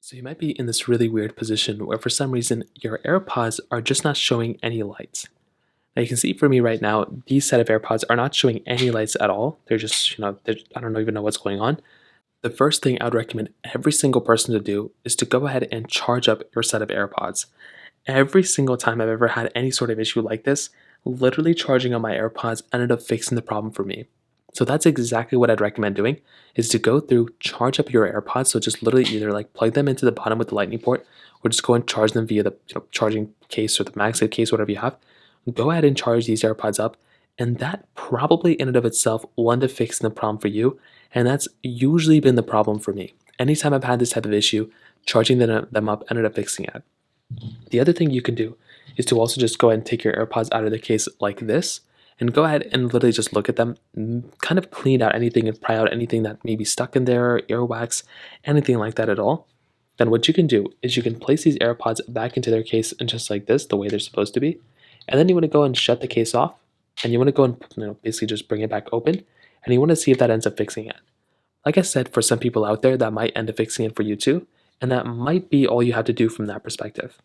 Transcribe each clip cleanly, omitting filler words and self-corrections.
So you might be in this really weird position where for some reason your AirPods are just not showing any lights. Now you can see for me right now, these set of AirPods are not showing any lights at all. They're just, I don't even know what's going on. The first thing I would recommend every single person to do is to go ahead and charge up your set of AirPods. Every single time I've ever had any sort of issue like this, literally charging on my AirPods ended up fixing the problem for me. So that's exactly what I'd recommend doing is to go through, charge up your AirPods. So just literally either like plug them into the bottom with the lightning port or just go and charge them via the charging case or the MagSafe case, whatever you have. Go ahead and charge these AirPods up. And that probably in and of itself will end up fixing the problem for you. And that's usually been the problem for me. Anytime I've had this type of issue, charging them up ended up fixing it. The other thing you can do is to also just go ahead and take your AirPods out of the case like this and go ahead and literally just look at them, kind of clean out anything and pry out anything that may be stuck in there, earwax, anything like that at all. Then what you can do is you can place these AirPods back into their case and just like this, the way they're supposed to be. And then you want to go and shut the case off and you want to go and basically just bring it back open and you want to see if that ends up fixing it. Like I said, for some people out there, that might end up fixing it for you too. And that might be all you have to do from that perspective.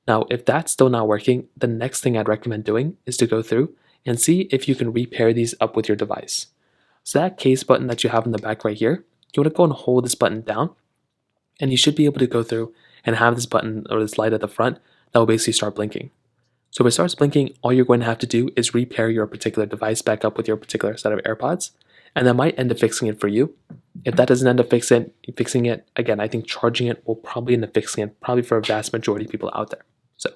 Now, if that's still not working, the next thing I'd recommend doing is to go through and see if you can repair these up with your device. So that case button that you have in the back right here, you want to go and hold this button down, and you should be able to go through and have this button or this light at the front that will basically start blinking. So if it starts blinking, all you're going to have to do is repair your particular device back up with your particular set of AirPods, and that might end up fixing it for you. If that doesn't end up fixing it, again, I think charging it will probably end up fixing it, probably for a vast majority of people out there. So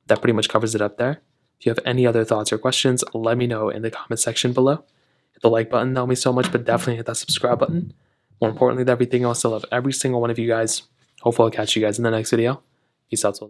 that pretty much covers it up there. If you have any other thoughts or questions, let me know in the comment section below. Hit the like button, that would mean so much, but definitely hit that subscribe button. More importantly than everything else, I love every single one of you guys. Hopefully I'll catch you guys in the next video. Peace out.